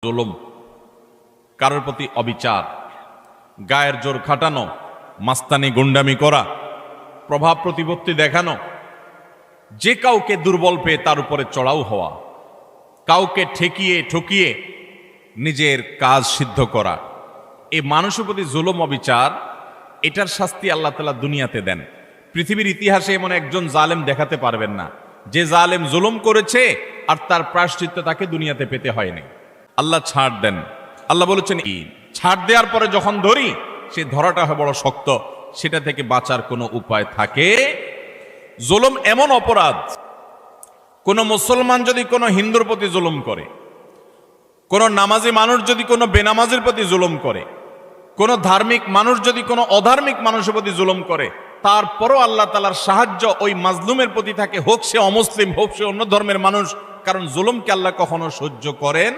জুলুম, কারোর প্রতি অবিচার, গায়ের জোর খাটানো, মাস্তানি গুন্ডামি করা, প্রভাব প্রতিপত্তি দেখানো, যে কাউকে দুর্বল পেয়ে তার উপরে চড়াও হওয়া, কাউকে ঠকিয়ে নিজের কাজ সিদ্ধ করা, এই মানুষের প্রতি জুলুম অবিচার, এটার শাস্তি আল্লাহ তাআলা দুনিয়াতে দেন। পৃথিবীর ইতিহাসে এমন একজন জালেম দেখাতে পারবেন না যে জালেম জুলুম করেছে আর তার প্রায়শ্চিত্ত তাকে দুনিয়াতে পেতে হয়নি। আল্লাহ ছাড় দেন। আল্লাহ বলেছেন ছাড় দেওয়ার পরে যখন ধরি, সে ধরাটা হয় বড় শক্ত, সেটা থেকে বাঁচার কোনো উপায় থাকে? জুলুম এমন অপরাধ, কোন মুসলমান যদি কোনো হিন্দুর প্রতি জুলুম করে, কোন নামাজি মানুষ যদি কোনো বেনামাজির প্রতি জুলুম করে, কোন ধার্মিক মানুষ যদি কোনো অধার্মিক মানুষের প্রতি জুলুম করে, তারপরও আল্লাহ তাআলার সাহায্য ওই মাজলুমের প্রতি থাকে, হোক সে অমুসলিম, হোক সে অন্য ধর্মের মানুষ। কারণ জুলুমকে আল্লাহ কখনো সহ্য করেন